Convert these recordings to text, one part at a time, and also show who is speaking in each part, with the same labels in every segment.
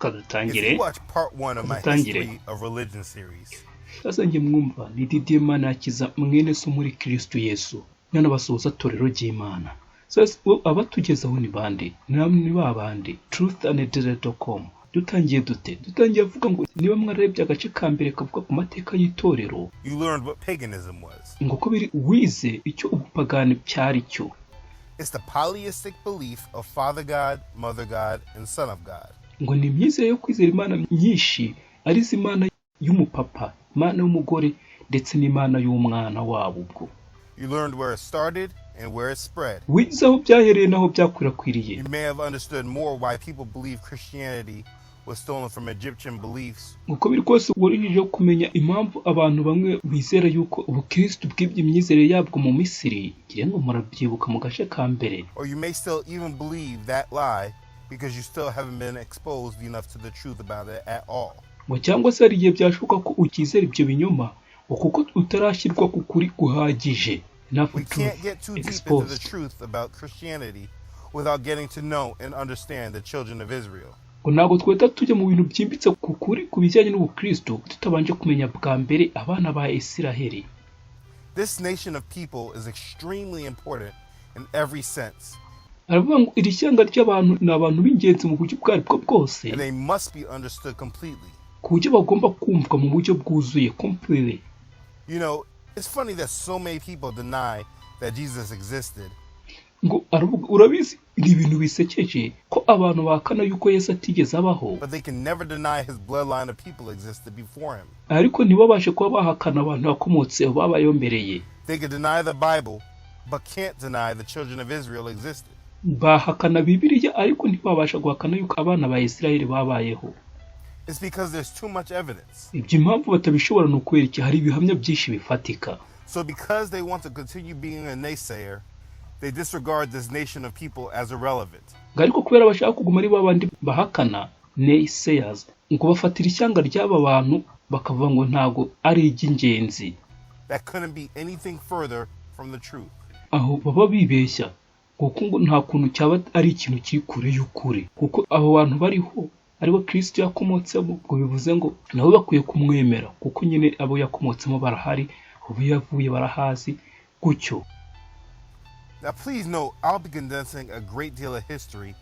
Speaker 1: Kadutangire sasa nge mwumva ni Didier Imana yakiza mwene so muri Kristo Yesu nana basoza torero ry'Imana. Sasa abatugezaho ni bande namwe babande truthandedere.com. Dutangiye dute dutangiye avuga ngo niba mwararebye agace ka mbere kavuga ku mateka y'itorero,
Speaker 2: you learned what paganism was.
Speaker 1: ngo ko biri wize icyo ubupagani cyari cyo.
Speaker 2: It's the polytheistic belief of Father God, Mother God, and Son of God.
Speaker 1: Ngo ni imyizerere yo kwizera imana nyishi, arizo imana y'umupapa, imana y'umugore ndetse n'imana y'umwana wabo ubwo.
Speaker 2: You learned where it started and where it spread.
Speaker 1: Wize aho byahereye naho byakwirakwiriye.
Speaker 2: You may have understood more why people believe Christianity was stolen from Egyptian beliefs.
Speaker 1: Uko biri kose uburije kumenya impamvu abantu bamwe bizera yuko ubukristo bwibye imyizerere yabwo mu Misiri, ngira ngo murabyibuka mu gace ka mbere.
Speaker 2: Or you may still even believe that lie because you still haven't been exposed enough to the truth about it at all.
Speaker 1: Ngo cyangwa se ari igihe byashoboka ko ukizera ibyo binyoma kuko utarashyirwa kukuri guhagije.
Speaker 2: We can't get too deep into the truth about Christianity without getting to know and understand the children of Israel.
Speaker 1: Ngo ntago tweta tujya mu bintu byimbitse kukuri kubijyanye n'ubukristo tutabanje kumenya bwa mbere abana ba Isiraheli.
Speaker 2: This nation of people is extremely important in every sense.
Speaker 1: Aravuga ngo iri shyanga ry'abantu ni abantu b'ingenzi mu buryo bwaribwo bwose.
Speaker 2: And they must be understood completely.
Speaker 1: Ku buryo bagomba kumvwa mu buryo bwuzuye completely.
Speaker 2: You know, it's funny that so many people deny that Jesus existed.
Speaker 1: Ngo aravuga urabizi ni ibintu bisekeje ko abantu bakana yuko Yesu atigeze abaho.
Speaker 2: But they can never deny his bloodline of people existed before him.
Speaker 1: Ariko ntibabashe kuba bahakana abantu bakomotse babayombereye.
Speaker 2: They can deny the Bible but can't deny the children of Israel existed.
Speaker 1: Bahakana Bibiliya ariko ntibabasha guhakana yuko abana ba Isiraheli babayeho.
Speaker 2: It's because there's too much evidence.
Speaker 1: Ibyo impamvu batabishobora no kwereka hari ibihamya byinshi bifatika.
Speaker 2: So because they want to continue being a naysayer, they disregard this nation of people as irrelevant.
Speaker 1: Ariko kubera bashaka kuguma ari babandi bahakana naysayers, ngo bafatira ishyanga ry'aba bantu bakavuga ngo ntago ari iby'ingenzi.
Speaker 2: That couldn't be anything further from the truth.
Speaker 1: Aho baba bibeshya kuko ngo nta kuntu cyaba ari ikintu kiri kure y'ukuri kuko abo bantu bariho aribo Kristo yakomotsemo, ngo bivuze ngo nabo bakwiye kumwemera kuko nyine abo yakomotsemo barahari, ubu yavuye barahazi gucyo.
Speaker 2: Now please note, I'll be condensing a great deal of history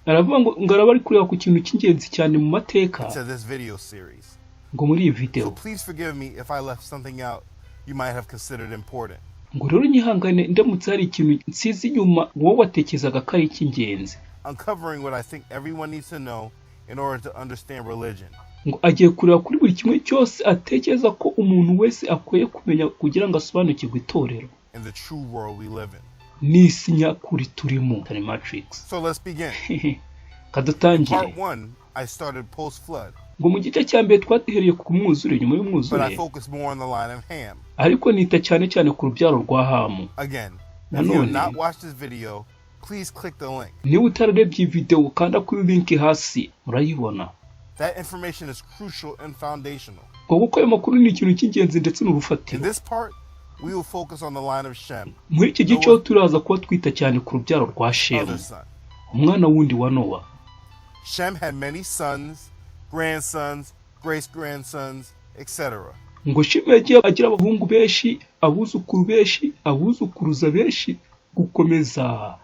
Speaker 1: aravuga ngo ngaraba ari kureba ku kintu cy'ingenzi cyane mu mateka
Speaker 2: into this video series.
Speaker 1: Ngo muri iyi video.
Speaker 2: So please forgive me if I left something out you might have considered important.
Speaker 1: Ngo rero nyihangane ndamutse hari ikintu nsize inyuma wowe watekerezaga ko ari icy'ingenzi.
Speaker 2: Uncovering what I think everyone needs to know in order to understand religion.
Speaker 1: Ngo agiye kureba kuri buri kimwe cyose atekereza ko umuntu wese akwiye kumenya kugira ngo asobanukirwe itorero.
Speaker 2: In the true world we live in.
Speaker 1: N'isi nyakuri turimo, tari matrix.
Speaker 2: So let's begin.
Speaker 1: Kadutangire.
Speaker 2: Part 1 I started post flood.
Speaker 1: Ngo mu gice cya mbere twahereye ku mwuzure nyuma y'umwuzure.
Speaker 2: But I focus more on the line of Ham.
Speaker 1: Ariko nita cyane cyane ku rubyaro rwa Hamu.
Speaker 2: Again, if you have not watched this video, please click the link.
Speaker 1: Niba utararebye video kanda kuri link hasi murayibona.
Speaker 2: That information is crucial and foundational.
Speaker 1: Ngo kuko ayo makuru ni ikintu cy'ingenzi ndetse n'urufatiro.
Speaker 2: In this part, we will focus on the line of Shem.
Speaker 1: Muri iki gice turaza kuba twita cyane ku rubyaro rwa Shemu, umwana wundi wa Nowa.
Speaker 2: Shem had many sons, grandsons, great-grandsons, etc.
Speaker 1: Ngo Shemu yagiye agira abahungu beshi, abuzukuru beshi, abuzukuruza beshi gukomeza.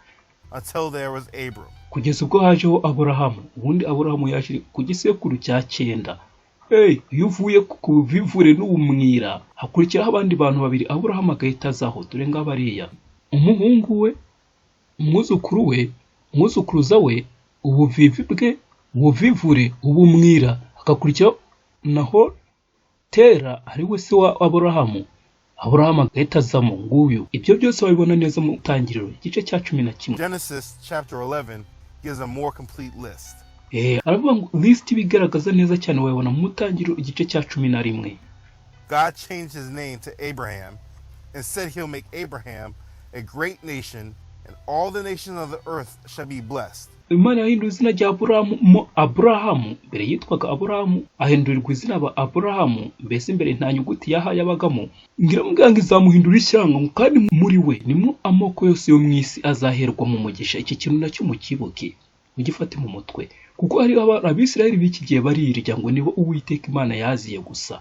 Speaker 2: Until there was Abram.
Speaker 1: Kugeza ubwo hajeho Aburahamu. Ubundi Aburahamu yaje ku gisekuru cya 9. Iyo uvuye ku bivure n'ubumwira hakurikiraho abandi bantu babiri Aburahamu agahita azaho dore ngabariya. Umuhungu we, umwuzukuru we, umwuzukuruza we, ubuvivi bwe, ubuvivure, ubumwira hakakurikiraho naho Tera ari we se wa Aburahamu. Aburahamu agahita azamo nguyu. Ibyo byose babibona neza mu tangiriro igice cya 11.
Speaker 2: Genesis chapter 11 gives a more complete list.
Speaker 1: Aravuga ngo list bigaragaza neza cyane wabona mu tangiriro igice cya 11.
Speaker 2: God changed his name to Abraham and said he'll make Abraham a great nation and all the nations of the earth shall be blessed. Imana
Speaker 1: yahinduye izina rya Aburahamu mo Aburahamu, mbere yitwaga Aburahamu ahindurirwa izina ba Aburahamu, mbese mbere nta nyuguti yaha yabagamo. Ngira muganga izamuhindura ishyanga kandi muri we nimwo amoko yose yo mwisi azaherwa mu mugisha. Iki kintu nacyo mu kibuke. ugifate mu mutwe, kuko hari abisirayeli b'iki gihe barirya ngo nibo Uwiteka Imana yaziye gusa.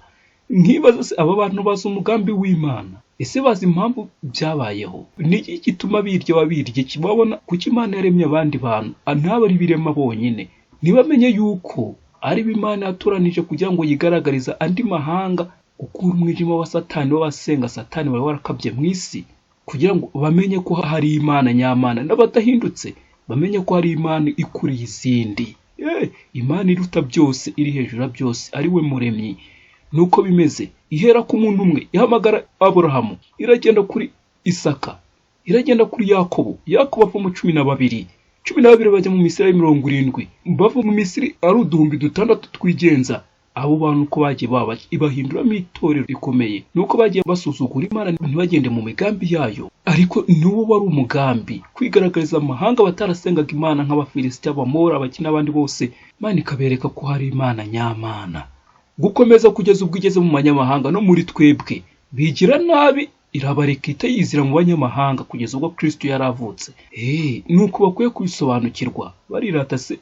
Speaker 1: Nkibaza se aba bantu bazi umugambi w'Imana, ese bazi impamvu byabayeho? Niki gituma birya babirye kibabona kuki Imana yaremye abandi bantu ntabari birema bonyine? Ntibamenye yuko ari Imana yatoranije kugira ngo yigaragariza andi mahanga gukura umwijima wa Satani w'abasenga Satani bari warakabye mu isi, kugira ngo bamenye ko hari Imana nyamana n'abadahindutse bamenye ko hari Imana ikuriye izindi. Imana iruta byose, iri hejuru ya byose, ari we muremyi. Nuko bimeze, ihera ku muntu umwe ihamagara Aburahamu, iragenda kuri Isaka, iragenda kuri Yakobo ava mu 12 bajya mu Misiri 70, bava mu Misiri ari 6,000 twigenza. Abo bantu ko bagiye baba ibahinduramo itorero rikomeye, nuko bagiye basuzugura Imana ntibagende mu migambi yayo, ariko n'uwo wari umugambi kwigaragariza amahanga batarasengaga Imana nk'Abafilisitiya, Abamora, abakina abandi bose. Imana ikabereka ko hari Imana nyamana, gukomeza kugeza ubwo igeze mu banyamahanga no muri twebwe bigira nabi, irabareka itayizira mu banyamahanga kugeza ubwo Kristo yaravutse. Nuko bakwiye kubisobanukirwa. Barirata se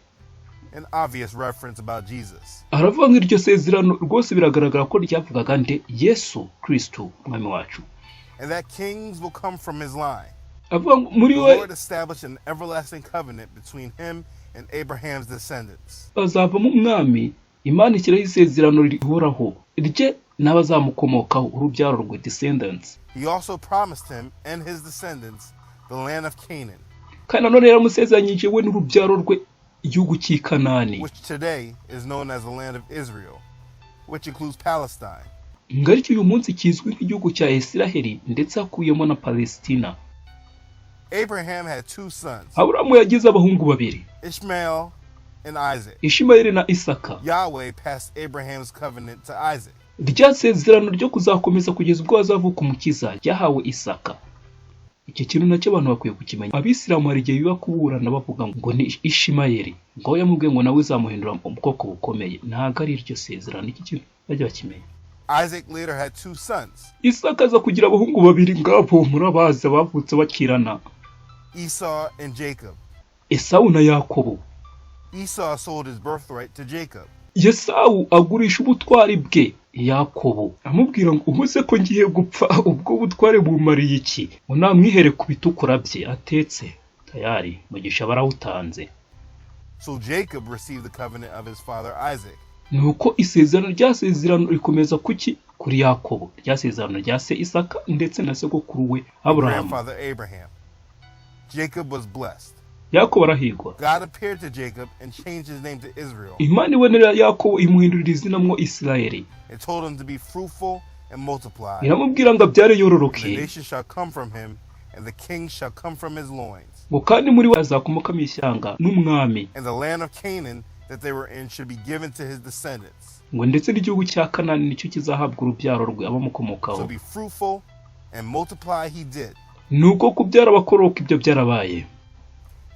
Speaker 2: an obvious reference about Jesus.
Speaker 1: Aravuga nk'iryo sezerano rwose biragaragara ko ryavugaga nde Yesu Kristo umwami wacu.
Speaker 2: And that kings will come from his line.
Speaker 1: Avuga muri
Speaker 2: The
Speaker 1: we
Speaker 2: Lord established an everlasting covenant between him and Abraham's descendants.
Speaker 1: azavamo umwami, Imana ishyiraho isezerano rihoraho rye n'abazamukomokaho, urubyaro rwe, descendants.
Speaker 2: He also promised him and his descendants the land of Canaan,
Speaker 1: Kandi nanone yaramusezeranyije we n'urubyaro rwe igihugu cy'i Kanani,
Speaker 2: which today is known as the land of Israel, which includes Palestine.
Speaker 1: ngaricyo uyu munsi kizwi nk'igihugu cya Isiraheli ndetse hakuyemo na Palestina.
Speaker 2: Abraham had 2 sons,
Speaker 1: Aburahamu yagize abahungu babiri,
Speaker 2: Ishmael and Isaac.
Speaker 1: Ishimayeli na Isaka.
Speaker 2: Yahweh passed Abraham's covenant to Isaac.
Speaker 1: Rya sezerano ryo kuzakomeza kugeza ubwo azavuka umukiza ryahawe Isaka. Icyo kintu nacyo abantu bakwiye kukimenya. Abisiramu hari igihe biba kuburana bavuga ngo ni Ishimayeli, ngo yamubwiye ngo nawe uzamuhindura ubwoko bukomeye. Ntabwo ari iryo sezerano, iki kintu bajya bakimenya.
Speaker 2: Isaac later had 2 sons,
Speaker 1: Isaka aza kugira abahungu babiri, ngabo murabaza bavutse bakirana,
Speaker 2: Esau and Jacob.
Speaker 1: Esawu na Yakobo.
Speaker 2: Esau sold his birthright to Jacob.
Speaker 1: Esawu agurisha ubutwari bwe Yakobo, amubwira ngo ubuze ko ngiye gupfa, ubwo butware bumariye iki? Unamwihere ku bitukura bye atetse tayari, mugisha barawutanze.
Speaker 2: So Jacob received the covenant of his father Isaac.
Speaker 1: Nuko isezerano ryasezerano rikomeza kuki? Kuri Yakobo. Ryasezerano rya se Isaka ndetse na sogokuru we Aburahamu.
Speaker 2: Grandfather Abraham. Jacob was blessed.
Speaker 1: Yakobo arahirwa.
Speaker 2: God appeared to Jacob and changed his name to Israel.
Speaker 1: Imana ibonera Yakobo imuhindurira izina mwo Isirayeli.
Speaker 2: It told him to be fruitful and multiply.
Speaker 1: Iramubwira ngo abyare
Speaker 2: The
Speaker 1: yororoke.
Speaker 2: nation shall come from him, and the king shall come from his loins.
Speaker 1: Ngo kandi muri we azakomokamo ishyanga n'umwami.
Speaker 2: And the land of Canaan that they were in should be given to his descendants.
Speaker 1: Ngo ndetse n'igihugu cya Kanani nicyo kizahabwa urubyaro rwe
Speaker 2: So
Speaker 1: abamukomokaho.
Speaker 2: be fruitful and multiply he did.
Speaker 1: Nuko kubyara abakoroka ibyo byarabaye.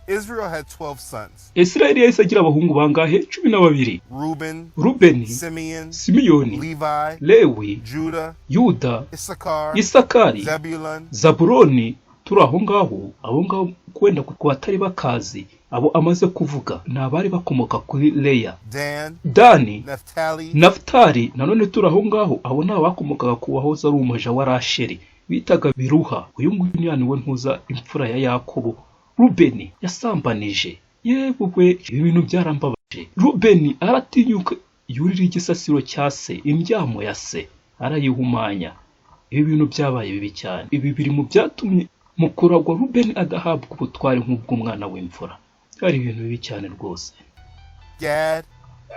Speaker 2: Israel had 12 sons.
Speaker 1: Isirayeli yahise agira abahungu bangahe? 12.
Speaker 2: Reuben,
Speaker 1: Rubeni,
Speaker 2: Simeon,
Speaker 1: Simiyoni,
Speaker 2: Levi,
Speaker 1: Lewi,
Speaker 2: Judah,
Speaker 1: Yuda,
Speaker 2: Issachar,
Speaker 1: Isakari,
Speaker 2: Zebulun,
Speaker 1: Zabuloni. Turi aho ngaho kwenda ku batari bakazi abo amaze kuvuga ni abari bakomoka kuri Leya, Dani, Naftali. Nanone turi aho ngaho abo ni abakomokaga ku wahoze ari umuja wa Rasheli bitaga Biruha. Uyu nguyu niwe ntuza imfura ya Yakobo. Rubeni yasambanije, yewe ibi bintu byarambabaje. Rubeni aratinyuka yurira igisasiro cya se, imbyamo ya se arayihumanya. Ibi bintu byabaye bibi cyane. Ibi biri mu byatumye mukuragwa Rubeni adahabwa ubutware nk'ubw'umwana w'imfura. Ari ibintu bibi cyane rwose.
Speaker 2: Gad,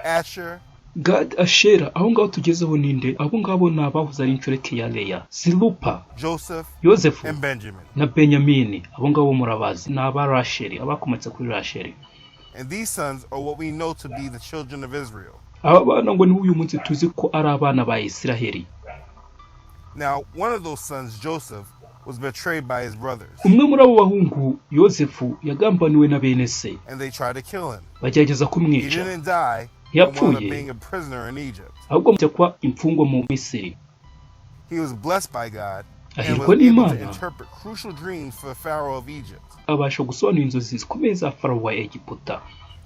Speaker 2: Asher,
Speaker 1: Gad, Ashera, aho ngaho tugezeho ninde? Abo ngabo ni abahuza ari inshoreke ya Leya, Zilupa,
Speaker 2: Joseph,
Speaker 1: Yosefu
Speaker 2: and Benjamin.
Speaker 1: na Benyamini. Abo ngabo murabazi ni aba Rasheli, abakometse kuri Rasheli.
Speaker 2: And these sons are what we know to be the children of Israel.
Speaker 1: Aba bana ngo ni uyu munsi tuzi ko ari abana ba Isiraheli.
Speaker 2: Now, one of those sons, Joseph, was betrayed by his brothers.
Speaker 1: Umwe muri abo bahungu Yosefu yagambaniwe na bene se,
Speaker 2: And they tried to kill him.
Speaker 1: bagerageza
Speaker 2: He
Speaker 1: kumwica.
Speaker 2: didn't die, but wound up
Speaker 1: Yapfuye
Speaker 2: being a prisoner in Egypt.
Speaker 1: ahubwo mujya kwa imfungwa mu Misiri.
Speaker 2: He was blessed by God and
Speaker 1: Ahirwa
Speaker 2: was able to
Speaker 1: n'Imana,
Speaker 2: interpret crucial dreams for the Pharaoh of Egypt.
Speaker 1: abasha gusobanura inzozi zikomeye za Farawo wa Egiputa.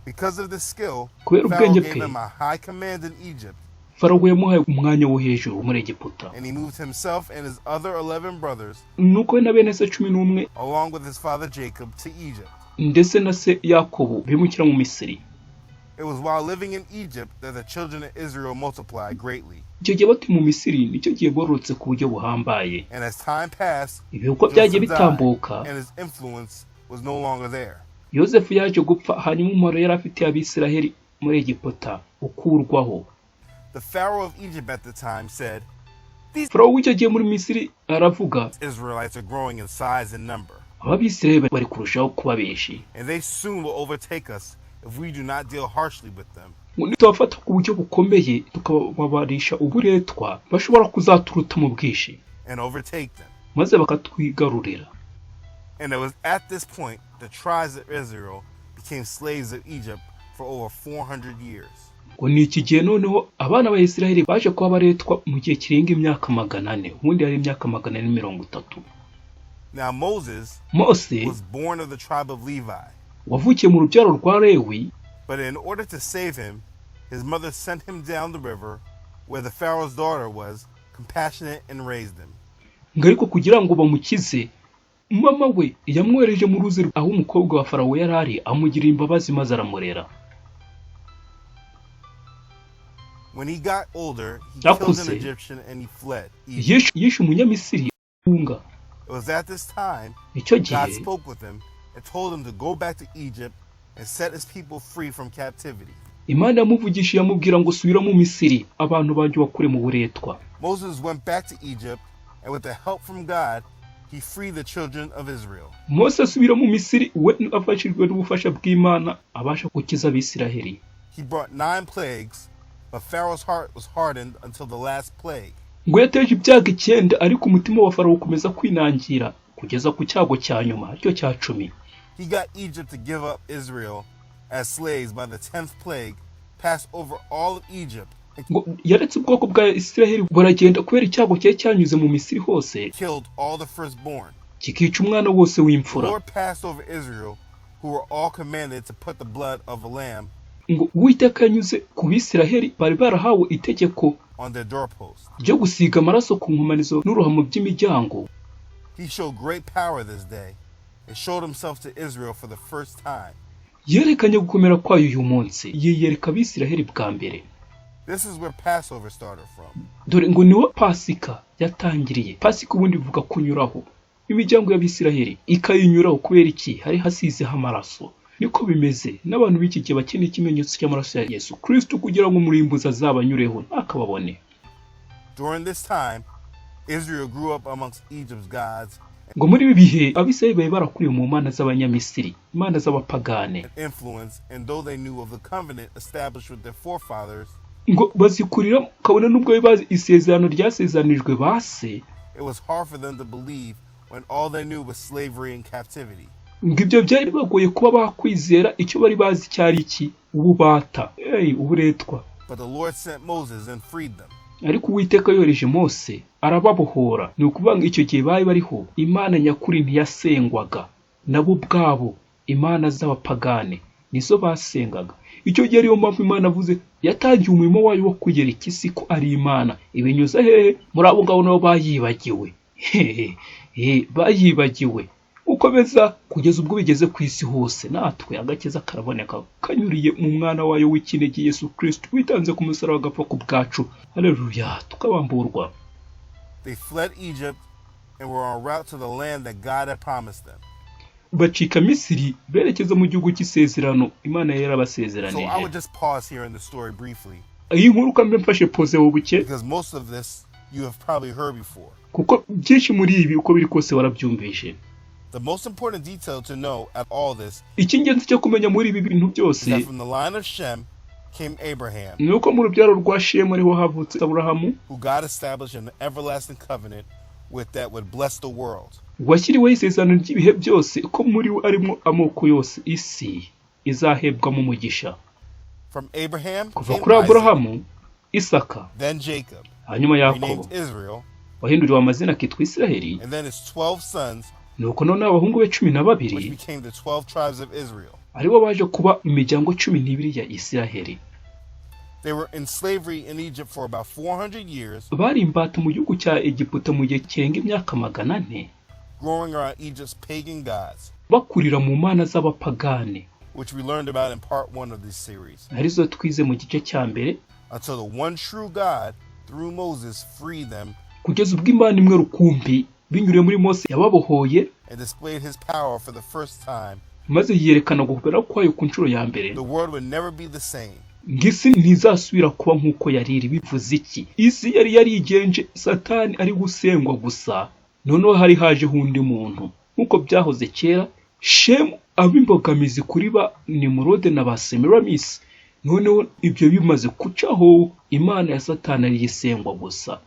Speaker 2: Because of this skill,
Speaker 1: kubera
Speaker 2: Pharaoh
Speaker 1: ubwenge
Speaker 2: gave
Speaker 1: bwe
Speaker 2: him a high command in Egypt,
Speaker 1: farawo yamuhaye umwanya wo hejuru muri Egiputa,
Speaker 2: and he moved himself and his other 11 brothers,
Speaker 1: nuko we na bene se 11
Speaker 2: along with his father Jacob, to Egypt.
Speaker 1: ndetse na se Yakobo bimukira mu Misiri.
Speaker 2: It was while living in Egypt that the children of Israel multiplied greatly.
Speaker 1: Icyo gihe bati mu Misiri nicyo gihe borotse ku buryo buhambaye.
Speaker 2: And as time passed,
Speaker 1: Ibihugu byagiye
Speaker 2: Joseph died,
Speaker 1: bitambuka,
Speaker 2: and his influence was no longer there.
Speaker 1: Yosefu yaje gupfa, hanyuma umumaro yari afitiye Abisiraheli muri Egiputa ukurwaho.
Speaker 2: The Pharaoh of Egypt at the time said,
Speaker 1: Farawo w'icyo gihe muri Misiri aravuga,
Speaker 2: Israelites are growing in size and number,
Speaker 1: Abisiraheli bari kurushaho kuba beshi,
Speaker 2: and they soon will overtake us if we do not deal harshly with them.
Speaker 1: ngo nitubafata ku buryo bukomeye tukababarisha uburetwa, bashobora kuzaturuta mu bwishi
Speaker 2: And overtake them.
Speaker 1: maze bakatwigarurira.
Speaker 2: And it was at this point the tribes of Israel became slaves of Egypt for over 400 years.
Speaker 1: Ngo ni iki gihe noneho abana ba Isiraheli baje kuba baretwa mu gihe kirenga imyaka 400, ubundi hari imyaka 430.
Speaker 2: Now Moses
Speaker 1: Mose
Speaker 2: was born of the tribe of Levi,
Speaker 1: wavukiye mu rubyaro rwa Lewi,
Speaker 2: but in order to save him, his mother sent him down the river where the Pharaoh's daughter was compassionate and raised him.
Speaker 1: ngo ariko kugira ngo bamukize, mama we yamwohereje mu ruzi aho umukobwa wa Farawo yari ari, amugirira imbabazi maze aramurera.
Speaker 2: When he got older, he killed an
Speaker 1: Yakuze.
Speaker 2: Egyptian and he fled Egypt.
Speaker 1: Yishe umunyamisiri unga.
Speaker 2: It was at this time
Speaker 1: Icyo
Speaker 2: God
Speaker 1: gihe
Speaker 2: spoke with him and told him to go back to Egypt and set his people free from captivity.
Speaker 1: Imana yamuvugishije amubwira ngo subira mu Misiri, abantu banjye bakure mu buretwa.
Speaker 2: Moses went back to Egypt, and with the help from God, he freed the children of Israel.
Speaker 1: Mose asubira mu Misiri, we afashijwe n'ubufasha bw'Imana abasha gukiza Abisiraheli.
Speaker 2: He brought 9 plagues, but Pharaoh's heart was hardened until the last plague.
Speaker 1: Ngo yateje ibyago 9, ariko umutima wa Farawo ukomeza kwinangira kugeza ku cyago cya nyuma, cyo cya 10.
Speaker 2: He got Egypt to give up Israel as slaves by the 10th plague, passed over all of Egypt,
Speaker 1: Ngo yaretse ubwoko bwa Isiraheli buragenda kubera icyago cye cyanyuze mu Misiri hose,
Speaker 2: killed all the firstborn.
Speaker 1: kikica umwana wose
Speaker 2: The
Speaker 1: w'imfura.
Speaker 2: Lord passed over Israel, who were all commanded to put the blood of a lamb
Speaker 1: Ngo Uwiteka yanyuze ku Bisiraheli bari barahawe itegeko
Speaker 2: on their doorposts.
Speaker 1: ryo gusiga amaraso ku nkomanizo n'uruhamo by'imiryango.
Speaker 2: He showed great power this day and showed himself to Israel for the first time.
Speaker 1: Yerekanye gukomera kwayo uyu munsi, yiyereka Abisiraheli bwa mbere.
Speaker 2: This is where Passover started from.
Speaker 1: Dore ngo niho Pasika yatangiriye. Pasika ubundi bivuga kunyuraho. Imiryango y'Abisiraheli ikayinyuraho kubera iki? Hari hasizeho amaraso. Niko bimeze n'abantu b'iki gihe bakeneye ikimenyetso cy'amaraso ya Yesu Kristo kugira ngo umurimbuzi azabanyureho ntakababone.
Speaker 2: During this time, Israel grew up amongst Egypt's gods
Speaker 1: Ngo muri ibi bihe Abisiraheli bari barakuriye mu mana z'abanyamisiri, imana z'abapagane.
Speaker 2: and influence, and though they knew of the covenant established with their forefathers,
Speaker 1: Ngo bazikurira kabona nubwo bari bazi isezerano ryasezanijwe base,
Speaker 2: it was hard for them to believe when all they knew was slavery and captivity.
Speaker 1: ngo ibyo byari bagoye kuba bakwizera icyo bari bazi cyari iki, ububata, uburetwa.
Speaker 2: But the Lord sent Moses and freed them.
Speaker 1: Ariko Uwiteka yohereje Mose arababohora. Ni ukuvuga ngo icyo gihe bari bariho imana nyakuri ntiyasengwaga, nabo ubwabo imana z'abapagane nizo basengaga. Icyo gihe ariyo mpamvu Imana avuze yatangiye umurimo wayo wo kugereka isi ko ari Imana. Ibinyuza hehe? Muri abo ngabo nabo bayibagiwe. Bayibagiwe. Ukomeza kugeza ubwo bigeze ku isi hose, natwe agakiza karaboneka kanyuriye mu mwana wayo w'ikinege Yesu Kristo witanze ku musaraba agapfa ku bwacu. Haleluya, tukabamburwa.
Speaker 2: They fled Egypt and were en route to the land that God had promised them.
Speaker 1: Bacika Misiri berekeza mu gihugu cy'isezerano Imana
Speaker 2: So
Speaker 1: yarabasezeranije.
Speaker 2: I would just pause here in the story briefly,
Speaker 1: Iyi nkuru kambe mfashe pose buke
Speaker 2: because most of this you have probably heard before.
Speaker 1: kuko byinshi muri ibi uko biri kose warabyumvishe.
Speaker 2: The most important detail to know at all this
Speaker 1: Icy'ingenzi cyo kumenya muri ibi bintu
Speaker 2: is
Speaker 1: byose
Speaker 2: that from the line of Shem came Abraham,
Speaker 1: ni uko mu rubyaro rwa Shemu ariho havutse Aburahamu,
Speaker 2: who God established an everlasting covenant with that would bless the world.
Speaker 1: washyiriweho isezerano ry'ibihe byose ko muri we arimo amoko yose isi izahebwamo umugisha.
Speaker 2: From Abraham
Speaker 1: Kuva
Speaker 2: came
Speaker 1: kuri
Speaker 2: Isaac,
Speaker 1: Aburahamu, Isaka,
Speaker 2: then Jacob,
Speaker 1: hanyuma Yakobo
Speaker 2: renamed Israel,
Speaker 1: wahinduriwe amazina akitwa Isiraheli.
Speaker 2: and then his 12 sons,
Speaker 1: Nuko none abahungu be 12
Speaker 2: which became the 12 tribes of Israel.
Speaker 1: aribo baje kuba imiryango 12 ya Isiraheli.
Speaker 2: They were in slavery in Egypt for about 400 years,
Speaker 1: bari imbata mu gihugu cya Egiputa mu gihe kirenga imyaka 400,
Speaker 2: growing around Egypt's pagan gods,
Speaker 1: bakurira mu mana z'abapagani,
Speaker 2: which we learned about in part 1 of this series,
Speaker 1: arizo twize mu gice cya mbere,
Speaker 2: until the one true God through Moses freed them
Speaker 1: kugeza ubwo Imana imwe rukumbi binyuriye muri Mose yababohoye
Speaker 2: and displayed his power for the first time.
Speaker 1: maze yerekana guhobera kwayo ku nshuro ya mbere.
Speaker 2: The world would never be the same.
Speaker 1: Ngisi ntizasubira kuba nkuko yariri. Bivuze iki? Isi yari yarigenje, Satani ari gusengwa gusa, noneho hari haje hundi muntu nkuko byahoze kera. Shemu abimbogamizi kuri ba Nimrod na ba Semiramis, noneho ibyo bimaze kucaho, Imana ya Satani ari yisengwa gusa.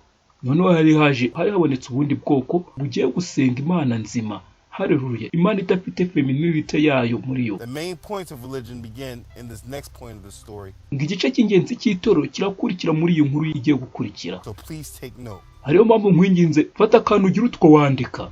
Speaker 1: Noneho hari habonetse ubundi bwoko bugiye gusenga Imana nzima. Haleluya. Imana idafite femininity yayo muri yo.
Speaker 2: The main point of religion began in this next point of the story.
Speaker 1: Igice cy'ingenzi cy'itoro kirakurikira muri iyo nkuru igiye gukurikira.
Speaker 2: So please take note.
Speaker 1: Hariyo mpamvu nkwinginze fata akantu ugira utwo wandika.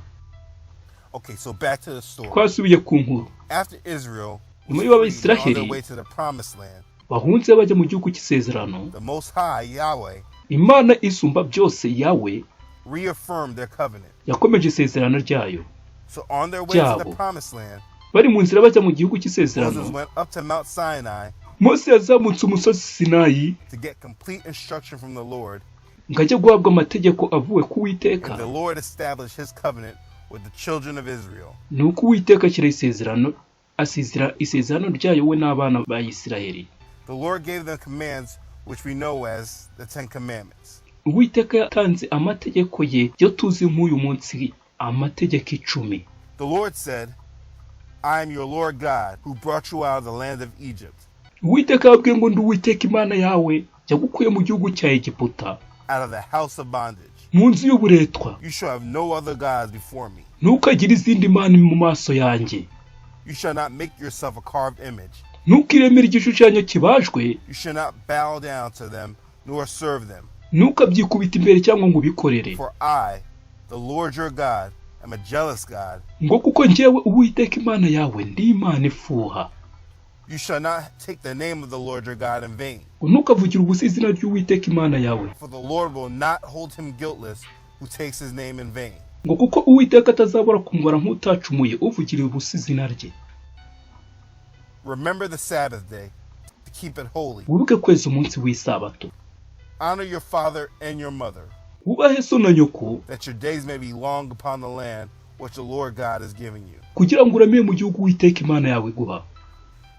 Speaker 2: Okay, so back to the story.
Speaker 1: Twasubiye ku nkuru.
Speaker 2: After Israel
Speaker 1: nyuma y'Abisiraheli
Speaker 2: on their way to the promised land,
Speaker 1: bahunze bajya mu gihugu cy'isezerano,
Speaker 2: the Most High Yahweh,
Speaker 1: Imana isumba byose Yawe,
Speaker 2: reaffirmed their covenant.
Speaker 1: yakomeje isezerano ryayo.
Speaker 2: So on their way to the promised land,
Speaker 1: bari mu nzira bajya mu gihugu
Speaker 2: Moses
Speaker 1: cy'isezerano,
Speaker 2: went up to Mount Sinai
Speaker 1: Mose yazamutse umusozi Sinayi
Speaker 2: to get complete instruction from the Lord,
Speaker 1: ngo ajye guhabwa amategeko avuye ku
Speaker 2: and
Speaker 1: Uwiteka.
Speaker 2: the Lord established his covenant with the children of Israel.
Speaker 1: Nuko Uwiteka ashyira isezerano, asizira isezerano ryayo we n'abana ba Isiraheli.
Speaker 2: The Lord gave them commands which we know as the 10 Commandments.
Speaker 1: Uwiteka yatanze amategeko ye yo tuzi nk'uyu munsi, amategeko 10.
Speaker 2: The Lord said, I am your Lord God who brought you out of the land of Egypt,
Speaker 1: Uwiteka yabwiye ngo ndi Uwiteka Imana yawe yagukuye mu gihugu cya Egiputa,
Speaker 2: out of the house of bondage.
Speaker 1: mu nzu y'uburetwa.
Speaker 2: You shall have no other gods before me.
Speaker 1: Ntukagire izindi mana mu maso yanjye.
Speaker 2: You shall not make yourself a carved image.
Speaker 1: Ntukiremere igishushanyo kibajwe.
Speaker 2: You shall not bow down to them nor serve them.
Speaker 1: Ntukabyikubita imbere cyangwa ngo ubikorere.
Speaker 2: For I, the Lord your God, am a jealous God.
Speaker 1: Ngo kuko njyewe Uwiteka Imana yawe ndi Imana ifuha.
Speaker 2: You shall not take the name of the Lord your God in vain.
Speaker 1: Ntukavugire ubusa izina ry'Uwiteka Imana yawe.
Speaker 2: For the Lord will not hold him guiltless who takes his name in vain.
Speaker 1: Ngo kuko Uwiteka atazabura kumubara nk'utacumuye uvugire ubusa izina rye.
Speaker 2: Remember the Sabbath day to keep it holy.
Speaker 1: Wibuke kweza umunsi w'isabato.
Speaker 2: Honor your father and your mother,
Speaker 1: Wubahe so na nyoko,
Speaker 2: that your days may be long upon the land which the Lord God is giving you.
Speaker 1: kugira ngo uramire mu gihugu Uwiteka Imana yawe guha.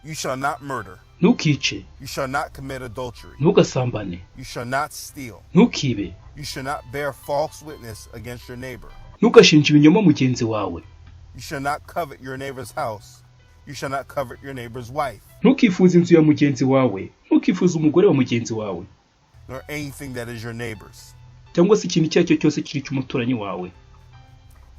Speaker 2: You shall not murder.
Speaker 1: Ntukice.
Speaker 2: You shall not commit adultery.
Speaker 1: Ntugasambane.
Speaker 2: You shall not steal.
Speaker 1: Ntukibe.
Speaker 2: You shall not bear false witness against your neighbor.
Speaker 1: Ntugashinje ibinyoma mugenzi wawe.
Speaker 2: You shall not covet your neighbor's house. You shall not covet your neighbor's wife,
Speaker 1: Ntukifuze inzu ya mugenzi wawe. Ntukifuze umugore wa mugenzi wawe,
Speaker 2: nor anything that is your neighbor's.
Speaker 1: cyangwa se ikintu icyo ari cyo cyose kiri cy'umuturanyi wawe.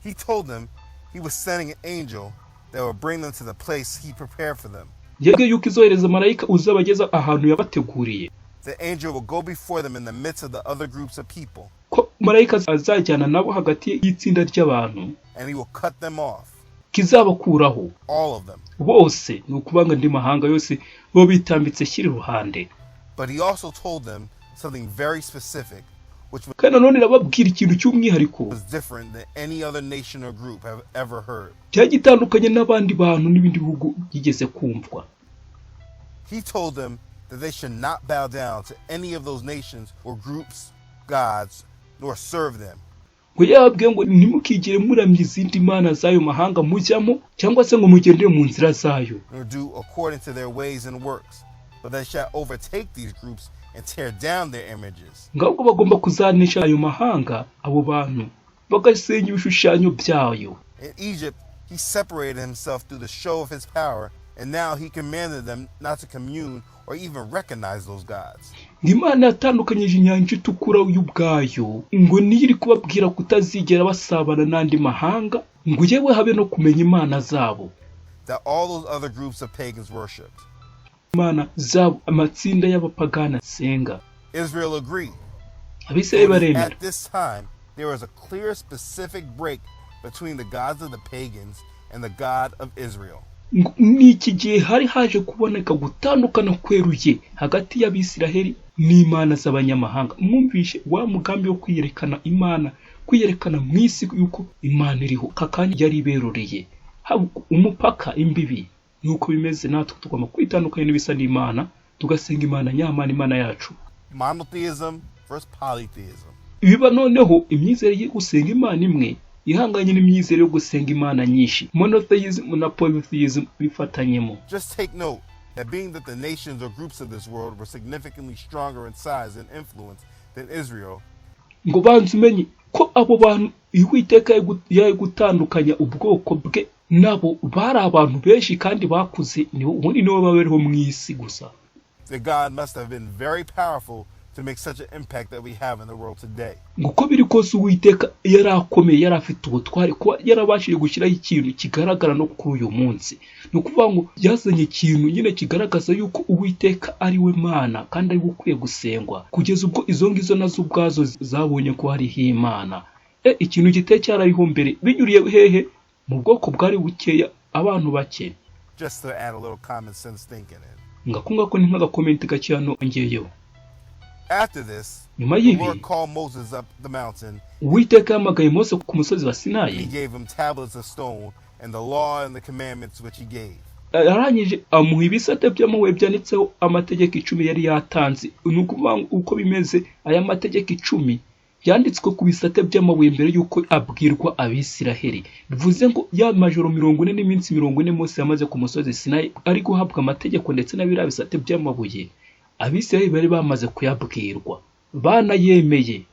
Speaker 2: He told them he was sending an angel that would bring them to the place he prepared for them.
Speaker 1: Yabwiye yuko izohereza marayika uzabageza ahantu yabateguriye.
Speaker 2: The angel will go before them in the midst of the other groups of people,
Speaker 1: Ko marayika azajyana nabo hagati y'itsinda ry'abantu,
Speaker 2: and he will cut them off,
Speaker 1: kizabakuraho
Speaker 2: all of them.
Speaker 1: bose. Ni ukubanga andi mahanga yose bo bitambitse shyira iruhande.
Speaker 2: But he also told them something very specific, which
Speaker 1: Kandi nanone irababwira ikintu cy'umwihariko
Speaker 2: was different than any other nation or group have ever heard.
Speaker 1: cyagitandukanye n'abandi bantu n'ibindi bihugu byigeze kumvwa.
Speaker 2: He told them that they should not bow down to any of those nations or groups, gods, nor serve them.
Speaker 1: Ngo yababwiye ngo ntimukigire muramya izindi mana z'ayo mahanga mujyamo, cyangwa se ngo mugendere mu nzira zayo,
Speaker 2: Nor do according to their ways and works, but they shall overtake these groups and tear down their images.
Speaker 1: ngo ahubwo bagomba kuzanisha ayo mahanga, abo bantu bagasenya ibishushanyo byayo.
Speaker 2: In Egypt, he separated himself through the show of his power, and now he commanded them not to commune or even recognize those gods.
Speaker 1: Imana yatandukanyije inyanja itukura y'ubwayo, ngo niyo iri kubabwira kutazigera basabana n'andi mahanga, ngo yewe habe no kumenya imana zabo,
Speaker 2: That all those other groups of pagans worshipped.
Speaker 1: imana zabo amatsinda y'abapagani asenga.
Speaker 2: Israel agreed.
Speaker 1: Abisirayeli baremera.
Speaker 2: At this time, there was a clear specific break between the gods of the pagans and the God of Israel.
Speaker 1: n'iki gihe hari haje kuboneka gutandukana kweruye hagati y'Abisiraheli n'imana z'abanyamahanga. Mwumvishe wa mugambi wo kwiyerekana imana, kwiyerekana mu isi yuko imana iriho, kakanya yari iberuriye umupaka imbibi. Nuko bimeze natwe tugomba kwitandukanya n'ibisa n'imana, tugasenga imana nyamana, imana yacu.
Speaker 2: Monotheism versus polytheism.
Speaker 1: Biba noneho imyizerere yo gusenga imana imwe ihanganye n'imyizerere yo gusenga imana nyinshi. Monotheism na polytheism bifatanyemo.
Speaker 2: Just take note that being that the nations or groups of this world were significantly stronger in size and influence than Israel,
Speaker 1: ngo banze umenye ko abo bantu Uwiteka yaje gutandukanya ubwoko bwe nabo bari abantu benshi kandi bakuze, ubundi nibo baberiho mu isi gusa.
Speaker 2: the God must have been very powerful to make such an impact that we have in the world today.
Speaker 1: Nguko biri kose Uwiteka yarakomeye, yarafite ubutware kuba yarabashije gushyiraho ikintu kigaragara no kuri uyu munsi. No kuvuga ngo yazanye ikintu nyine kigaragaza yuko Uwiteka ari we Mana kandi ari ukwiye gusengwa, kugeza ubwo izo ngizo nazo ubwazo zabonye ko hariho Imana. Ikintu giteye cyarariho mbere binyuriye hehe mu bwoko bwari bukeya, abantu bake.
Speaker 2: Just to add a little common sense thinking in.
Speaker 1: Ngakunga ko ni nk'agakomenti gake hano ongeyeho.
Speaker 2: After this,
Speaker 1: Nyuma
Speaker 2: the
Speaker 1: y'ibi
Speaker 2: Lord called Moses up the mountain.
Speaker 1: Uwiteka yamagaye Mose ku musozi wa
Speaker 2: He
Speaker 1: Sinayi,
Speaker 2: gave him tablets of stone and the law and the commandments which he gave.
Speaker 1: arangije amuha ibisate by'amabuye byanditseho amategeko 10 yari yatanze. Nukuvuga uko bimeze, aya mategeko 10 yanditswe ku bisate by'amabuye mbere yuko abwirwa Abisiraheli. Bivuze ngo ya majoro 40 n'iminsi 40 Mose yamaze ku musozi Sinayi ari guhabwa amategeko ndetse n'abira bisate by'amabuye, Abisiraheli bari bamaze kuyabwirwa, banayemeye.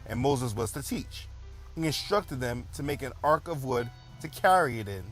Speaker 2: And Moses was to teach. He instructed them to make an ark of wood to carry it in.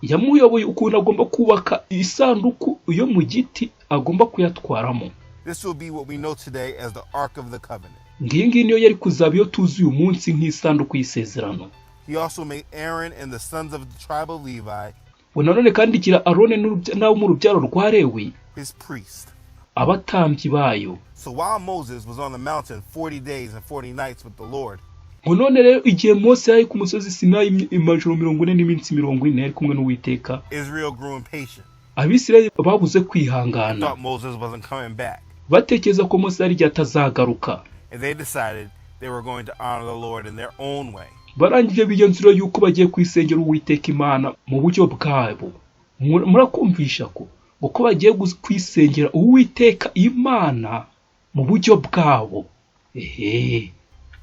Speaker 1: Yamuyoboye ukuntu agomba kubaka isanduku yo mu giti agomba kuyatwaramo.
Speaker 2: This will be what we know today as the Ark of the Covenant.
Speaker 1: Ngiyi niyo yari kuzaba iyo tuzi uyu munsi nk'isanduku y'isezerano.
Speaker 2: He also made Aaron and the sons of the tribe of Levi
Speaker 1: Nanone kandi kira Arone n'abo mu rubyaro rwa Lewi
Speaker 2: his priest.
Speaker 1: abatambyi bayo.
Speaker 2: So while Moses was on the mountain 40 days and 40 nights with the Lord,
Speaker 1: None rero igihe Mose yari ku musozi Sinayi imajoro 40 n'iminsi 40 yari kumwe n'Uwiteka,
Speaker 2: Israel grew impatient.
Speaker 1: Abisirayeli babuze
Speaker 2: They
Speaker 1: kwihangana,
Speaker 2: thought Moses wasn't coming back,
Speaker 1: batekereza ko Mose ari atazagaruka.
Speaker 2: and they decided they were going to honor the Lord in their own way.
Speaker 1: Barangije bigenzura yuko bagiye kwisengera Uwiteka Imana mu buryo bwabo. Murakumvisha ko uko bagiye kwisengera Uwiteka Imana mu buryo bwabo.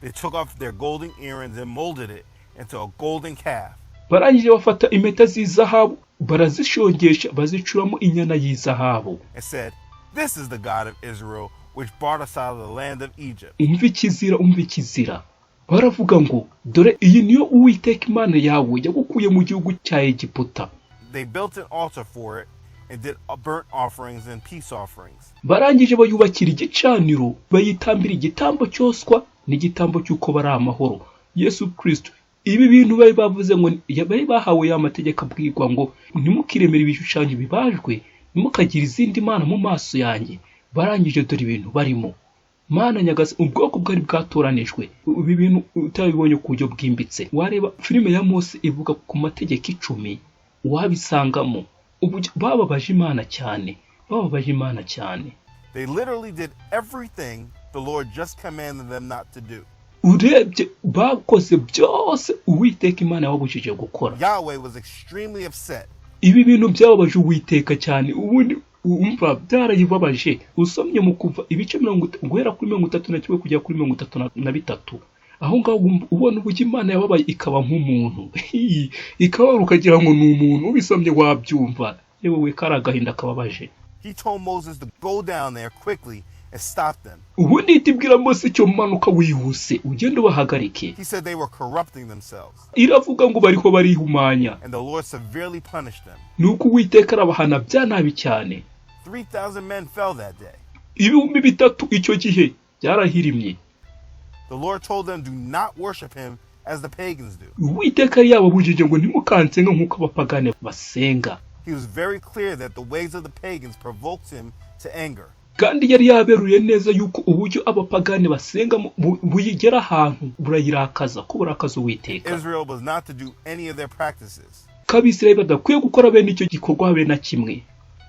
Speaker 2: They took off their golden earrings and molded it into a golden calf.
Speaker 1: Barangije bafata impeta z'izahabu barazishongesha bazicuramo inyana y'izahabu.
Speaker 2: And said, "This is the God of Israel, which brought us out of the land of Egypt."
Speaker 1: Umva ikizira. Baravuga ngo dore iyi niyo Uwiteka Imana yawe yagukuye mu gihugu cya Egiputa.
Speaker 2: They built an altar for it and did burnt offerings and peace offerings.
Speaker 1: Barangije bayubakira igicaniro, bayitambira igitambo cyoswa n'igitambo cy'uko bari amahoro. Yesu Kristo ibi bintu bari bavuze ngo bari bahawe ya mategeko abwirwa ngo ntimukiremere ibishushanyo bibajwe, ntimukagira izindi mana mu maso yanjye. Barangije dore ibintu barimo. Mana nyagaze, ubwoko bwari bwatoranijwe. Ibi bintu utabibonye ku buryo bwimbitse, wareba filime ya Mose ivuga ku mategeko 10 wabisangamo. Bababaje Imana cyane, bababaje Imana cyane.
Speaker 2: They literally did everything the Lord just commanded them not to do.
Speaker 1: Urebye bakoze byose Uwiteka Imana yababujije gukora.
Speaker 2: Yahweh was extremely upset.
Speaker 1: Ibi bintu byababaje Uwiteka cyane. Ubundi umva byarayibabaje. Usomye mu kuva ibice 30 guhera kuri 31 kujya kuri 33, aho ngaho ubona uburyo Imana yababaye ikaba nk'umuntu. Ikaba ukagira ngo ni umuntu, ubisomye wabyumva. Yewe we karagahinda kababaje.
Speaker 2: He told Moses to go down there quickly and stop them.
Speaker 1: Ubundi itibwira Mose cyo manuka wihuse ugende bahagarike.
Speaker 2: He said they were corrupting themselves.
Speaker 1: Iravuga ngo bariho barihumanya.
Speaker 2: And the Lord severely punished them.
Speaker 1: Nuko Uwiteka arabahana byanabi cyane.
Speaker 2: 3,000 men fell that day.
Speaker 1: Ibihumbi 3 icyo gihe byarahirimye.
Speaker 2: The Lord told them do not worship him as the pagans do.
Speaker 1: Uwiteka yababujije ngo ntimukansenga nk'uko abapagane basenga.
Speaker 2: He was very clear that the ways of the pagans provoked him to anger.
Speaker 1: Kandi yari yaberuye neza yuko uburyo abapagane basenga buyigera ahantu burayirakaza ko burakaza Uwiteka.
Speaker 2: Israel was not to do any of their practices.
Speaker 1: ko Abisirayeli badakwiye gukora bene icyo gikorwa habe na kimwe.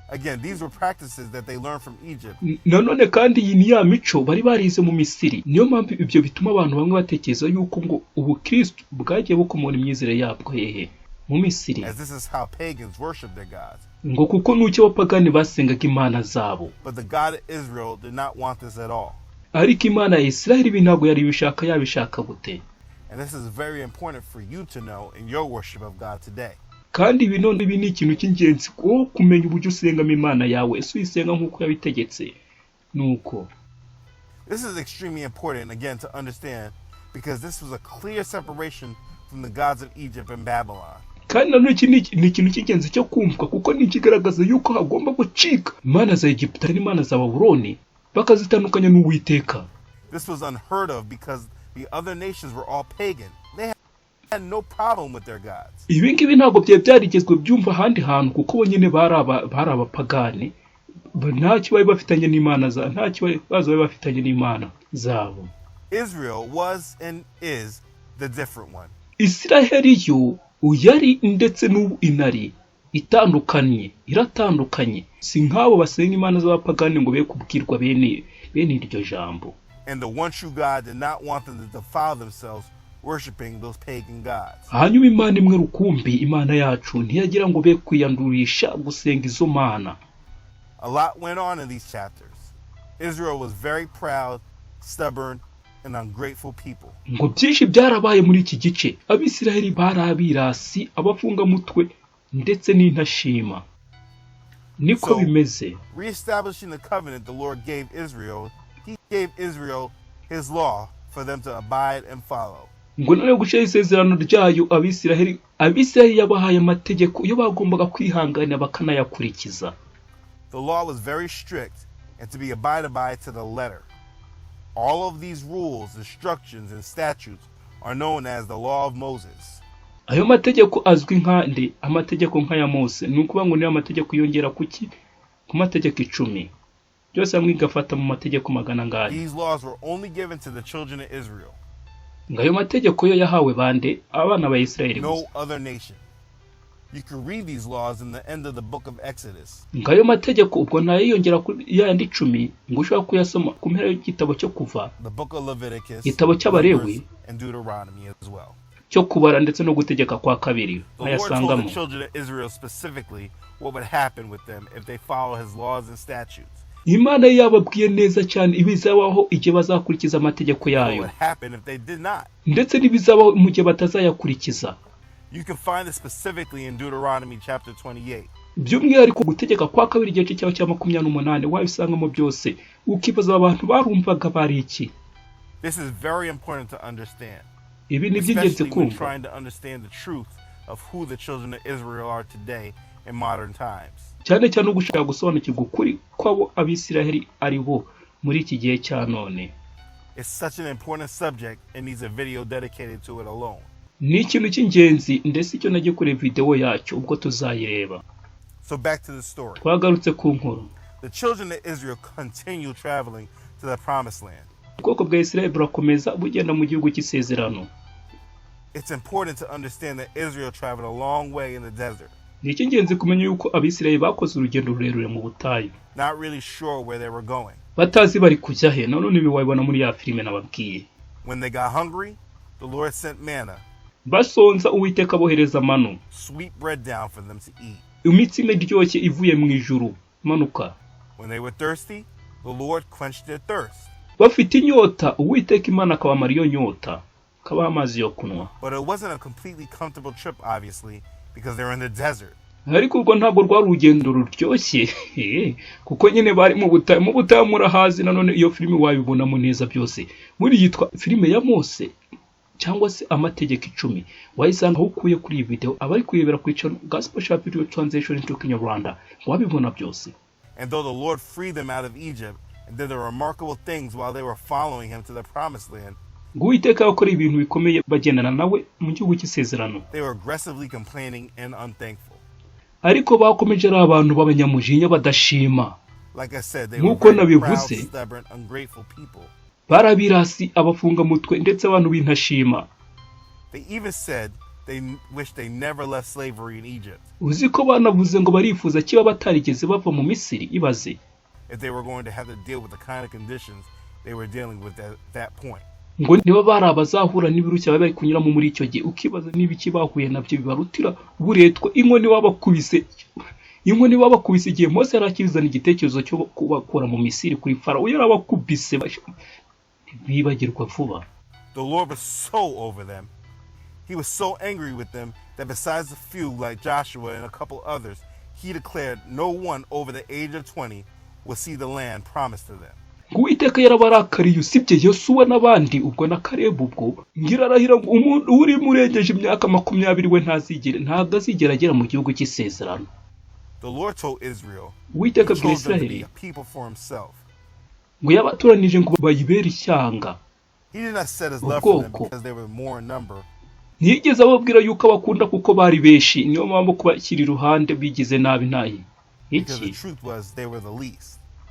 Speaker 2: Again, these were practices that they learned from Egypt.
Speaker 1: Nanone kandi iyi ni ya mico bari barize mu Misiri. Niyo mpamvu ibyo bituma abantu bamwe batekereza yuko ngo ubukristo bwagiye bukomora imyizerere yabwo hehe mu Misiri.
Speaker 2: As this is how pagans worship their gods.
Speaker 1: Ngo kuko nucyo abapagani basengaga imana zabo.
Speaker 2: But the God of Israel did not want this at all.
Speaker 1: Ariko imana ya Isirayeli binago yari bishaka yabishaka gute.
Speaker 2: And this is very important for you to know in your worship of God today.
Speaker 1: Kandi ibi ni ikintu cy'ingenzi ko kumenya uburyo usengamo imana yawe, ese uyisenga nk'uko yabitegetse. Nuko
Speaker 2: this is extremely important again to understand because this was a clear separation from the gods of Egypt and Babylon.
Speaker 1: Kandi nanone iki ni ikintu cy'ingenzi cyo kumva kuko ni ikigaragaza yuko hagomba gucika imana za Egiputa n'imana za Babuloni bakazitandukanya n'Uwiteka.
Speaker 2: This was unheard of because the other nations were all pagan. They had no problem with their gods.
Speaker 1: Ibi ngibi ntabwo byarigezwe byumva ahandi hantu kuko bo nyine bari abapagani, ntacyo bari bafitanye n'imana za ntacyo bari bafitanye n'imana zabo.
Speaker 2: Israel was and is the different one.
Speaker 1: Isiraheli yo uyari ndetse n'ubu inari iratandukanye, si nk'abo basenga imana z'abapagani ngo be kubwirwa bene iryo jambo.
Speaker 2: And the one true God did not want them to defile themselves worshiping those pagan gods.
Speaker 1: Hanyuma imana imwe rukumbi, imana yacu ntiyagira ngo be kwiyandurisha gusenga izo mana.
Speaker 2: A lot went on in these chapters. Israel was very proud, stubborn, and ungrateful people.
Speaker 1: Ngo byinshi byarabaye muri iki gice. Abisiraheli barabirasi, abafunga mutwe ndetse n'intashima. Niko bimeze.
Speaker 2: Reestablishing the covenant the Lord gave Israel, he gave Israel his law for them to abide and follow.
Speaker 1: Ngo none gushyira isezerano ryayo Abisiraheli yabahaye amategeko yo bagombaga kwihanganira bakanayakurikiza.
Speaker 2: The law was very strict and to be abided by to the letter. All of these rules, instructions, and statutes are known as the law of Moses.
Speaker 1: Ayo mategeko azwi nk'andi amategeko nk'aya Mose, nukuba ngo ni amategeko yongera kuki ku mategeko 10. Byose hamwe igafata mu mategeko magana ngaye.
Speaker 2: These laws were only given to the children of Israel.
Speaker 1: Ngayo mategeko yo yahawe bande abana ba Isirayeli.
Speaker 2: No other nation. You can read these laws in the end of the book of Exodus.
Speaker 1: Ngayo mategeko ubwo nayo yongera ku yandi 10 ngo ushaka kuyasoma ku mpera y'igitabo cyo kuva.
Speaker 2: The book of Leviticus,
Speaker 1: igitabo cy'Abalewi
Speaker 2: and Deuteronomy as well.
Speaker 1: Cyo kubara ndetse no gutegeka kwa kabiri ayasangamo.
Speaker 2: The children of Israel specifically what would happen with them if they follow his laws and statutes.
Speaker 1: Imana yababwiye neza cyane ibizabaho igihe bazakurikiza amategeko yayo.
Speaker 2: What happened if they did not?
Speaker 1: Ndetse nibizabaho mu gihe batazayakurikiza.
Speaker 2: You can find it specifically in Deuteronomy chapter 28.
Speaker 1: By'umwihariko gutegeka kwa kabiri igice cyaho cya 28 wabisangamo byose ukibaza abantu barumvaga bari iki.
Speaker 2: This is very important to understand.
Speaker 1: Ibi ni by'ingenzi kumva.
Speaker 2: Trying to understand the truth of who the children of Israel are today in modern times.
Speaker 1: Cyane cyane ugushaka gusobanukirwa ukuri kwabo Abisiraheli aribo muri iki gihe cya none.
Speaker 2: It's such an important subject and needs a video dedicated to it alone.
Speaker 1: Ni ikintu cy'ingenzi ndetse icyo nagiye kuri video yacyo ubwo tuzayireba.
Speaker 2: So back to the story.
Speaker 1: Twagarutse ku nkuru.
Speaker 2: The children of Israel continue traveling to the promised land.
Speaker 1: Ubwoko bwa Isirayeli burakomeza bugenda mu gihugu cy'isezerano.
Speaker 2: It's important to understand that Israel traveled a long way in the desert.
Speaker 1: Ni icy'ingenzi kumenya yuko Abisirayeli bakoze urugendo rurerure mu butayu.
Speaker 2: Not really sure where they were going.
Speaker 1: Batazi bari kujya he, none biwabona muri ya filime nababwiye.
Speaker 2: When they got hungry, the Lord sent manna.
Speaker 1: Basonza Uwiteka bohereza manu.
Speaker 2: Sweet bread down for them to eat.
Speaker 1: Imitsima iryoshye ivuye mu ijuru manuka.
Speaker 2: When they were thirsty, the Lord quenched their thirst.
Speaker 1: Bafite inyota Uwiteka Imana akabamara iyo nyota kabaha amazi yo kunywa.
Speaker 2: But it wasn't a completely comfortable trip obviously because they were in the desert.
Speaker 1: Ariko ubwo ntabwo rwari urugendo ruryoshye kuko nyine bari mu butayu murahazi. Nanone iyo filime wabibonamo neza byose muri yitwa filime ya Mose cyangwa se amategeko 10 wayisanga aho ukuye kuri iyi video abari kuyebera ku icyo Gospel Chapter Translation into Kinyarwanda wabibona byose.
Speaker 2: And though the Lord freed them out of Egypt and did the remarkable things while they were following him to the promised land,
Speaker 1: Uwiteka yakora ibintu bikomeye bagendana nawe mu gihugu cy'isezerano.
Speaker 2: They were aggressively complaining and unthankful.
Speaker 1: Ariko bakomeje ari abantu b'abanyamujinya badashima.
Speaker 2: Like I said, they were very proud, stubborn, ungrateful people.
Speaker 1: Barabirasi abafunga mutwe ndetse abantu b'intashima.
Speaker 2: They even said they wish they never left slavery in Egypt.
Speaker 1: Uzi ko banavuze ngo barifuza kiba batarigeze bava mu Misiri. Ibaze
Speaker 2: if they were going to have to deal with the kind of conditions they were dealing with at that point.
Speaker 1: Ngo niba barabazahura n'ibirushya bari kunyuramo muri icyo gihe, ukibaza niba ikibahuye nabyo bibarutira buretwa. Inkoni wabakubise igihe Mose yarakizana igitekerezo cyo kubakura mu Misiri kuri Farawo, yarabakubise bibagirwa vuba.
Speaker 2: The Lord was so over them. He was so angry with them that besides a few like Joshua and a couple others, he declared no one over the age of 20 will see the land promised to them.
Speaker 1: Uwiteka yarabarakariye usibye Yosuwa n'abandi, ubwo na Kalebu ubwo ngirarahira ngo umuntu uri murengeje imyaka 20 we ntabwo azigera agera mu gihugu cy'isezerano.
Speaker 2: The Lord told Israel,
Speaker 1: Uwiteka abwira Israheli ngo yabatoranije ngo bayibere ishyanga.
Speaker 2: He did not set his love for them because they were more in number.
Speaker 1: Ntiyigeze ababwira yuko abakunda kuko bari beshi, niyo mpamvu kubakira iruhande bigize nabi nayi. Iki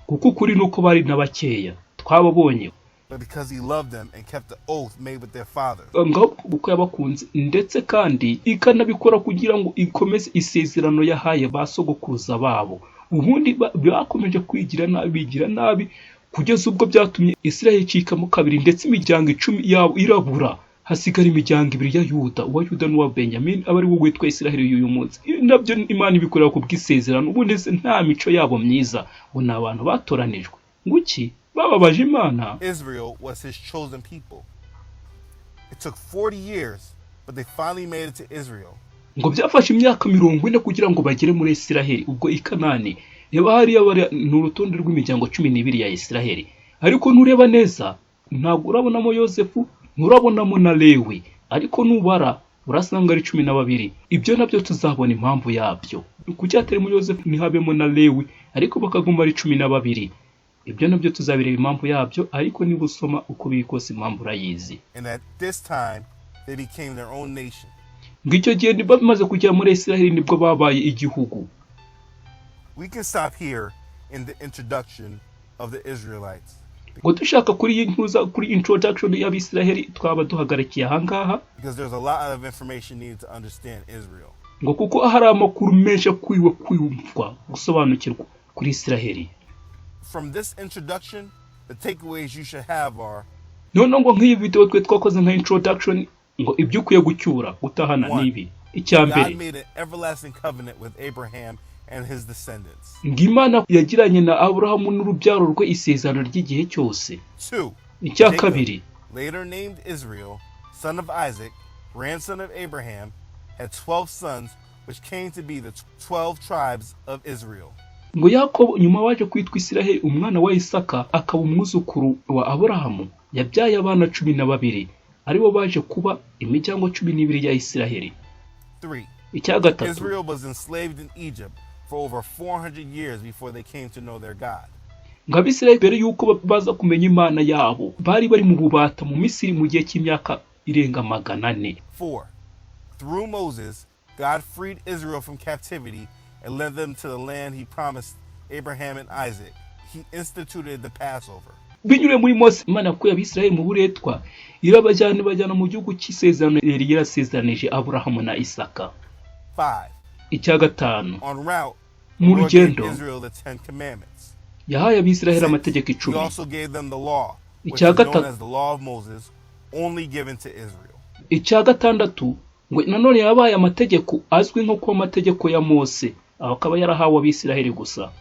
Speaker 1: kuko kuri nuko bari nabakeya twababonye.
Speaker 2: But because he loved them and kept the oath made with their fathers.
Speaker 1: Ngaho kuko yabakunze ndetse kandi ikanabikora kugira ngo ikomeze isezerano yahaye basogokuruza babo. Ubundi bakomeje kwigira nabi kugeza ubwo byatumye Israel icikamo kabiri, ndetse imiryango 10 yabo irabura, hasigara imiryango 2 ya Yuda, uwa Yuda n'uwa Benjamin, abari wo witwa Israel y'uyu munsi. Nabyo Imana ibikorera ku bw'isezerano, ubundi nta mico yabo myiza, bo n'abantu batoranijwe. Nguki bababaje Imana.
Speaker 2: Israel was his chosen people. It took 40 years, but they finally made it to Israel.
Speaker 1: Ngo byafashe imyaka 40 kugira ngo bagere muri Israel, ubwo ikanani yaba hari n'urutonde rw'imiryango 12 ya Israel. Ariko nureba neza ntabwo urabonamo Yosefu, nurabonamo na Lewi, ariko nubara urasanga ari 12. Ibyo nabyo tuzabona impamvu yabyo. Kucyatera mu Yosefu ntihabemo na Lewi, ariko bakaguma ari 12. Ibyo nabyo tuzabireba impamvu yabyo, ariko niba usoma uko bikose impamvu urayizi.
Speaker 2: And at this time they became their own nation.
Speaker 1: Ngicyo gihe bamaze kujya muri Israel nibwo babaye igihugu.
Speaker 2: We can stop here in the introduction of the Israelites.
Speaker 1: Ngo dushaka kuri introduction y'Abisiraheli twaba duhagarikiye ahangaha,
Speaker 2: because there's a lot of information needed to understand Israel.
Speaker 1: Ngo kuko hari amakuru menshi kwiyumvwa gusobanukirwa kuri Israheli.
Speaker 2: From this introduction, the takeaways you should have are:
Speaker 1: none ngo nk'iyi video twe twakoze nka introduction, ngo ibyo ukwiye gucyura gutahana nibi. Icyambere,
Speaker 2: God made an everlasting covenant with Abraham and his descendants.
Speaker 1: Ngimana yagiranye na Abrahamu n'urubyaro rwe isezerano ry'igihe cyose.
Speaker 2: 2.
Speaker 1: Icyakabiri,
Speaker 2: later named Israel, son of Isaac, grandson of Abraham, had 12 sons which came to be the 12 tribes of Israel.
Speaker 1: Ngo Yakobo nyuma waje kwitwa Isiraheli, umwana wa Isaka, akaba umwuzukuru wa Abrahamu, yabyaye abana 12, aribo baje kuba imiryango 12 ya Isiraheli.
Speaker 2: 3.
Speaker 1: Icyagatatu,
Speaker 2: Israel was enslaved in Egypt for over 400 years before they came to know their God.
Speaker 1: Ngo Abisiraheli mbere yuko baza kumenya Imana yabo bari mu bubata mu Misiri mu gihe cy'imyaka irenga 400.
Speaker 2: 4. Through Moses, God freed Israel from captivity and led them to the land he promised Abraham and Isaac. He instituted the Passover.
Speaker 1: Binyure muri Mose, Imana yakuye Abisiraheli mu buretwa, irabajyana mu gihugu cy'isezerano yari yarasezeranije Abrahamu na Isaka.
Speaker 2: 5.
Speaker 1: Icyagatanu,
Speaker 2: on route,
Speaker 1: mu rugendo
Speaker 2: Israel the 10 commandments.
Speaker 1: yahaye Abisiraheli amategeko 10.
Speaker 2: He also gave them the law, which is
Speaker 1: Icyagatatu,
Speaker 2: known as the law of Moses, only given to Israel.
Speaker 1: Icyagatandatu, ngo nanone yabaye amategeko azwi nko kuba amategeko ya Mose, akaba yarahawe Abisiraheli gusa.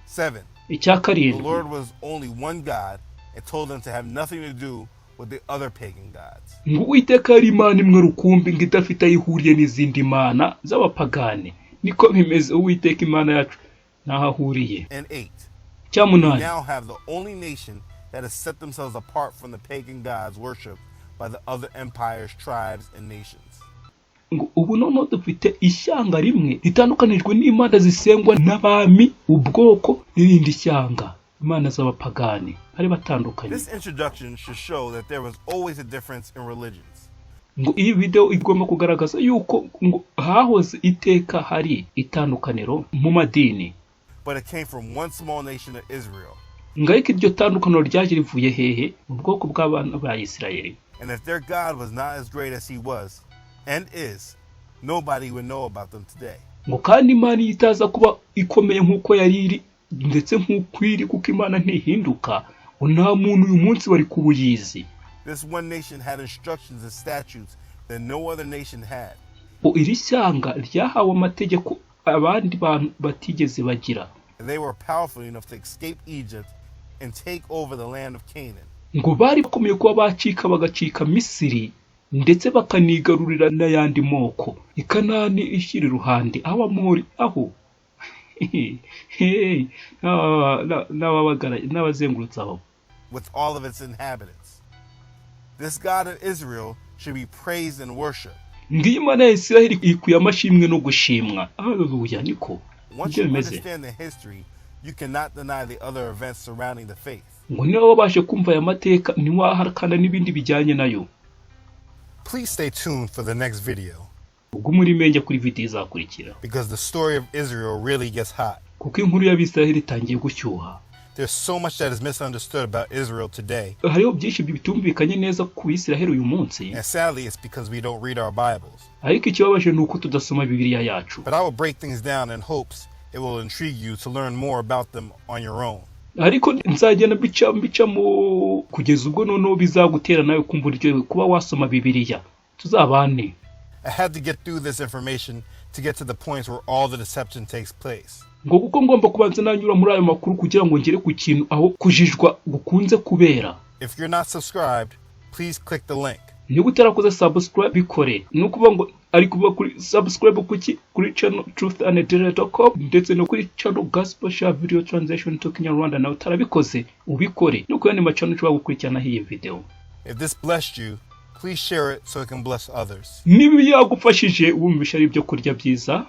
Speaker 2: 7.
Speaker 1: Icyakarindwi,
Speaker 2: the Lord was only one God and told them to have nothing to do with the other pagan gods.
Speaker 1: ngo Uwiteka ari Imana imwe rukumbi, ngo idafite ayihuriye n'izindi mana z'abapagani. Niko bimeze, Uwiteka Imana yacu nahahuriye.
Speaker 2: And 8.
Speaker 1: Cyamunani,
Speaker 2: now have the only nation that has set themselves apart from the pagan gods worshipped by the other empires, tribes, and nations.
Speaker 1: ngo ubu none dufite ishyanga rimwe ritandukanijwe n'imana zisengwa n'abami, ubwoko n'irindi shyanga, imana z'abapagani bari batandukanye.
Speaker 2: This introduction should show that there was always a difference in religions.
Speaker 1: Ngo iyi video igomba kugaragaza yuko ngo hahoze iteka hari itandukaniro mu madini,
Speaker 2: but it came from one small nation of Israel.
Speaker 1: Ngo ariko iryo tandukaniro ryaje rivuye hehe? Mu bwoko bw'abana ba Isiraheli.
Speaker 2: And if their God was not as great as he was and is, nobody would know about them today.
Speaker 1: ngo kandi imana itaza kuba ikomeye nk'uko yari iri ndetse nk'uko iri kuko imana ntihinduka ngo nta muntu uyu munsi wari kubuyizi.
Speaker 2: This one nation had instructions and statutes that no other nation had.
Speaker 1: Iri shyanga ryahawe amategeko abandi bantu batigeze bagira.
Speaker 2: They were powerful enough to escape Egypt and take over the land of Canaan.
Speaker 1: Ngo bari bakomeye kuba bacika bagacika Misiri ndetse bakanigarurira n'ayandi moko. Ikanani ishyira iruhande abamori aho n'abazengurutse aho.
Speaker 2: With all of its inhabitants. This God of Israel should be praised and worshipped.
Speaker 1: Ngiyo Imana ya Isiraheli ikwiye amashimwe no gushimwa. Haleluya niko.
Speaker 2: Once you understand the history, you cannot deny the other events surrounding the faith.
Speaker 1: Ngo niba wabashe kumva aya mateka ntiwahakana n'ibindi bijyanye nayo.
Speaker 2: Please stay tuned for the next video.
Speaker 1: Ubwo muri menge kuri video izakurikira.
Speaker 2: Because the story of Israel really gets hot.
Speaker 1: Kuko inkuru y'Abisiraheli itangiye gushyuha.
Speaker 2: There's so much that is misunderstood about Israel today.
Speaker 1: Hariho byinshi bitumvikanye neza ku Isiraheli uyu munsi.
Speaker 2: And sadly it's because we don't read our Bibles.
Speaker 1: Ariko ikibabaje nuko tudasoma Bibiliya yacu.
Speaker 2: But I will break things down in hopes it will intrigue you to learn more about them on your own.
Speaker 1: Ariko nzagenda mbicamo kugeza ubwo noneho bizagutera nawe kumva uryohewe kuba wasoma Bibiliya. Tuzabane.
Speaker 2: I had to get through this information to get to the points where all the deception takes place.
Speaker 1: Ngo kuko ngomba kubanza nanyura muri ayo makuru kugira ngo ngere ku kintu aho kujijwa gukunze kubera.
Speaker 2: If you're not subscribed, please click the link.
Speaker 1: Niba utarakoze subscribe bikore. Nukuvuga ngo ari kuba kuri subscribe kuri channel truthanddaily.com ndetse no kuri channel gospel share video translation to Kinyarwanda na utarabikoze ubikore. Nuko yani machano ushobora gukurikirana iyi video.
Speaker 2: If this blessed you, please share it so it can bless others.
Speaker 1: Niba yagufashije wumvisha ari byo kurya byiza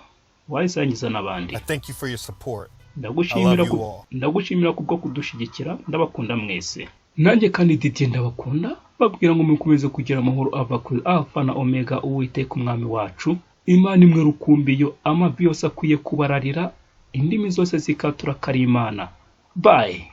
Speaker 1: wayisangiza nabandi.
Speaker 2: I thank you for your support.
Speaker 1: Ndagushimira kubwo kudushigikira ndabakunda mwese. Nanjye kandi Didier ndabakunda babwira ngo mukomeze kugira amahoro ava kuri Alpha na Omega Uwiteka umwami wacu. Imana imwe rukumbi yo amavi yose akwiye kubararira indimi zose zikatura kari Imana. Bye.